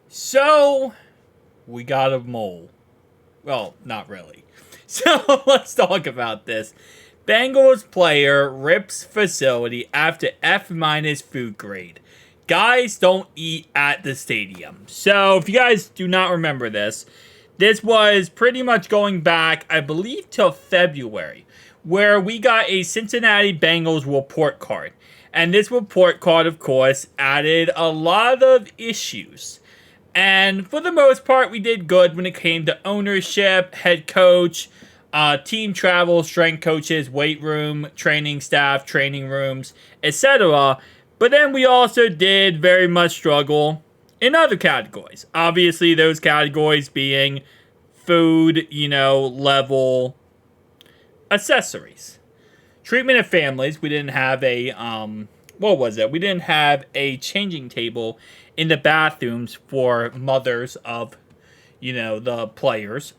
So, we got a mole. Well, not really. So, let's talk about this. Bengals player rips facility after F minus food grade. Guys don't eat at the stadium. So, if you guys do not remember this, this was pretty much going back, I believe, till February, where we got a Cincinnati Bengals report card. And this report card, of course, added a lot of issues. And for the most part, we did good when it came to ownership, head coach, team travel, strength coaches, weight room, training staff, training rooms, etc. But then we also did very much struggle in other categories. Obviously, those categories being food, level, accessories. Treatment of families, we didn't have a, what was it? We didn't have a changing table in the bathrooms for mothers of, the players.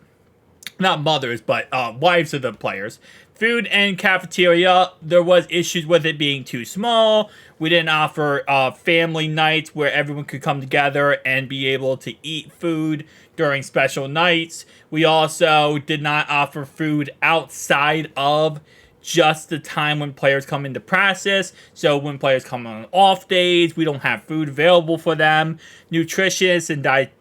Not mothers, but wives of the players. Food and cafeteria, there was issues with it being too small. We didn't offer family nights where everyone could come together and be able to eat food during special nights. We also did not offer food outside of just the time when players come into practice. So when players come on off days, we don't have food available for them. Nutritious and that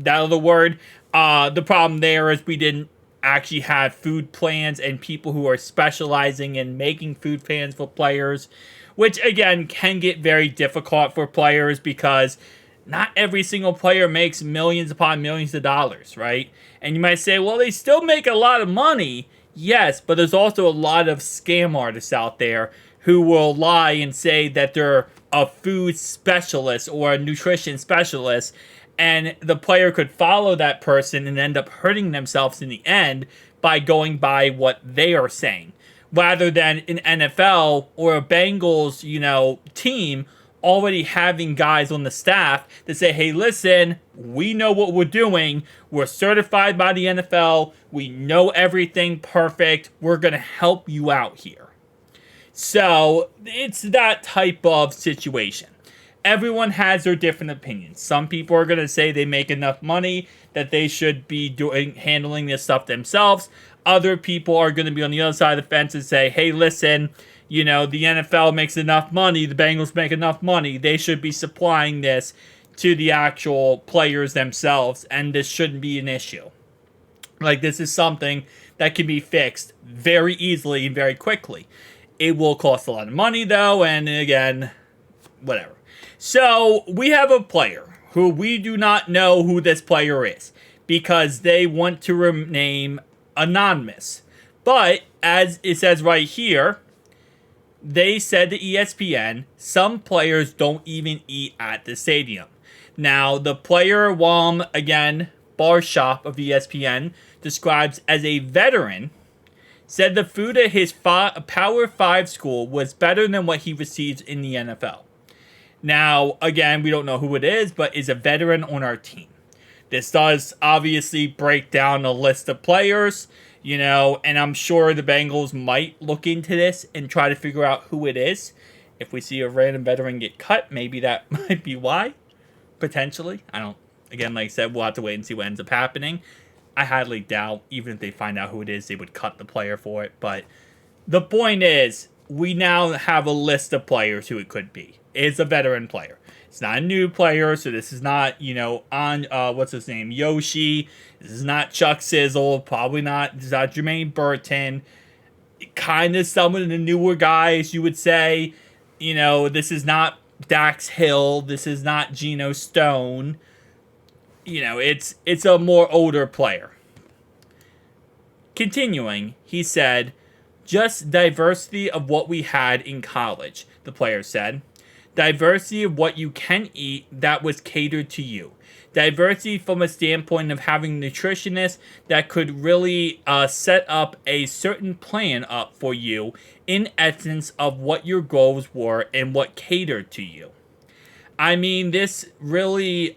other word. The problem there is we didn't actually have food plans and people who are specializing in making food plans for players, which again can get very difficult for players because not every single player makes millions upon millions of dollars, right? And you might say, well, they still make a lot of money. Yes, but there's also a lot of scam artists out there who will lie and say that they're a food specialist or a nutrition specialist, and the player could follow that person and end up hurting themselves in the end by going by what they are saying, rather than an NFL or a Bengals, team already having guys on the staff that say, hey, listen, we know what we're doing. We're certified by the NFL. We know everything perfect. We're going to help you out here. So it's that type of situation. Everyone has their different opinions. Some people are going to say they make enough money that they should be handling this stuff themselves. Other people are going to be on the other side of the fence and say, hey, listen, the NFL makes enough money, the Bengals make enough money, they should be supplying this to the actual players themselves, and this shouldn't be an issue. Like, this is something that can be fixed very easily and very quickly. It will cost a lot of money, though, and again, whatever. So, we have a player who we do not know who this player is because they want to remain anonymous. But, as it says right here, they said to ESPN, some players don't even eat at the stadium. Now, the player, again, Barshop of ESPN, describes as a veteran, said the food at his Power 5 school was better than what he receives in the NFL. Now, again, we don't know who it is, but is a veteran on our team. This does obviously break down a list of players, and I'm sure the Bengals might look into this and try to figure out who it is. If we see a random veteran get cut, maybe that might be why. Potentially. Again, like I said, we'll have to wait and see what ends up happening. I highly doubt, even if they find out who it is, they would cut the player for it. But the point is, we now have a list of players who it could be. It's a veteran player. It's not a new player, so this is not, what's his name, Yoshi. This is not Chuck Sizzle. Probably not. This is not Jermaine Burton. Kind of some of the newer guys, you would say. This is not Dax Hill. This is not Geno Stone. It's a more older player. Continuing, he said, just diversity of what we had in college, the player said. Diversity of what you can eat that was catered to you. Diversity from a standpoint of having nutritionists that could really set up a certain plan up for you in essence of what your goals were and what catered to you. That's really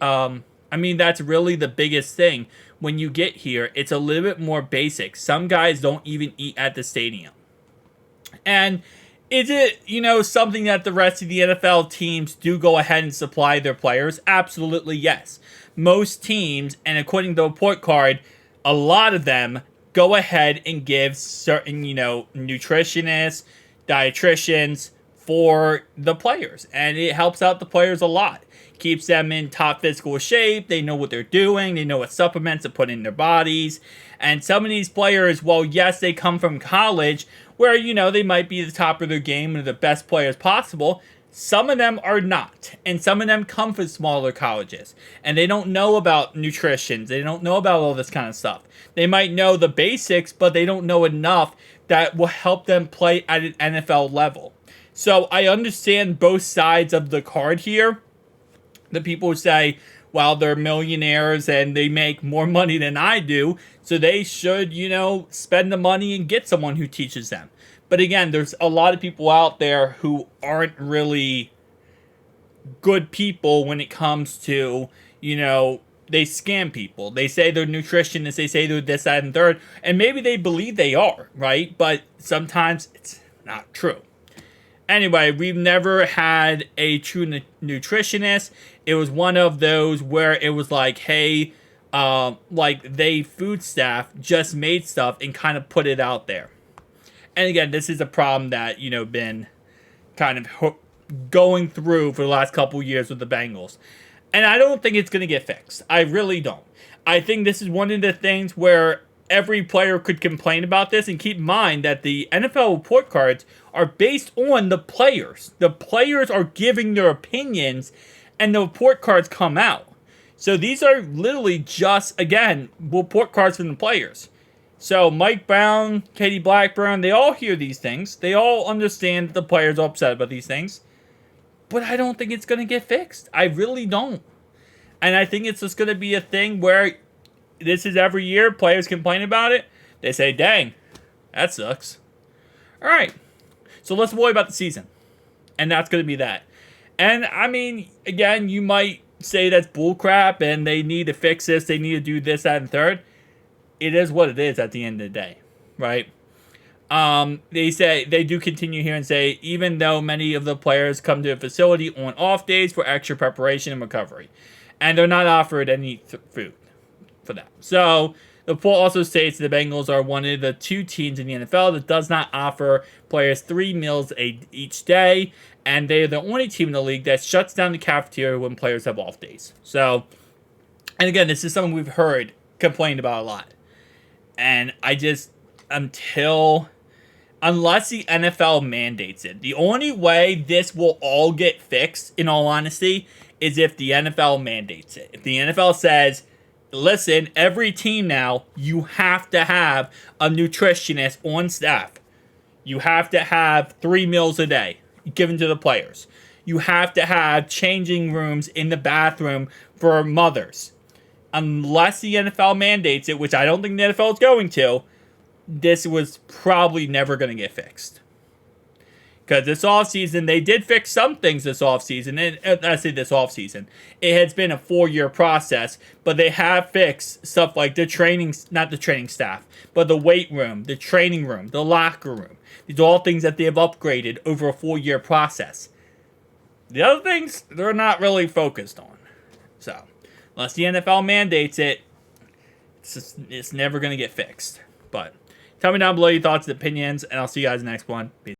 the biggest thing. When you get here, it's a little bit more basic. Some guys don't even eat at the stadium. And Is it, something that the rest of the NFL teams do go ahead and supply their players? Absolutely yes. Most teams, and according to the report card, a lot of them go ahead and give certain, nutritionists, dietitians for the players. And it helps out the players a lot. Keeps them in top physical shape. They know what they're doing. They know what supplements to put in their bodies. And some of these players, well, yes, they come from college where, they might be the top of their game and the best players possible. Some of them are not. And some of them come from smaller colleges. And they don't know about nutrition. They don't know about all this kind of stuff. They might know the basics, but they don't know enough that will help them play at an NFL level. So I understand both sides of the card here. The people who say, well, they're millionaires and they make more money than I do, so they should, spend the money and get someone who teaches them. But again, there's a lot of people out there who aren't really good people when it comes to, they scam people. They say they're nutritionists, they say they're this, that, and third, and maybe they believe they are, right? But sometimes it's not true. Anyway, we've never had a true nutritionist. It was one of those where it was like, hey, they food staff just made stuff and kind of put it out there. And again, this is a problem that, been kind of going through for the last couple years with the Bengals. And I don't think it's going to get fixed. I really don't. I think this is one of the things where every player could complain about this, and keep in mind that the NFL report cards are based on the players. The players are giving their opinions, and the report cards come out. So these are literally just, again, report cards from the players. So Mike Brown, Katie Blackburn, they all hear these things. They all understand that the players are upset about these things. But I don't think it's going to get fixed. I really don't. And I think it's just going to be a thing where this is every year, players complain about it. They say, dang, that sucks. All right, so let's worry about the season. And that's going to be that. And, I mean, again, you might say that's bullcrap and they need to fix this, they need to do this, that, and third. It is what it is at the end of the day, right? They say, they do continue here and say, even though many of the players come to the facility on off days for extra preparation and recovery, and they're not offered any food for that. So the report also states the Bengals are one of the two teams in the NFL that does not offer players 3 meals each day, and they are the only team in the league that shuts down the cafeteria when players have off days. So, and again, this is something we've heard complained about a lot. And I just, unless the NFL mandates it, the only way this will all get fixed, in all honesty, is if the NFL mandates it. If the NFL says, listen, every team now, you have to have a nutritionist on staff. You have to have 3 meals a day given to the players. You have to have changing rooms in the bathroom for mothers. Unless the NFL mandates it, which I don't think the NFL is going to, this was probably never going to get fixed. Because this offseason, they did fix some things this offseason. And I say this offseason. It has been a 4-year process, but they have fixed stuff like the training, not the training staff, but the weight room, the training room, the locker room. These are all things that they have upgraded over a 4-year process. The other things, they're not really focused on. So, unless the NFL mandates it, it's never going to get fixed. But tell me down below your thoughts and opinions, and I'll see you guys in the next one. Peace.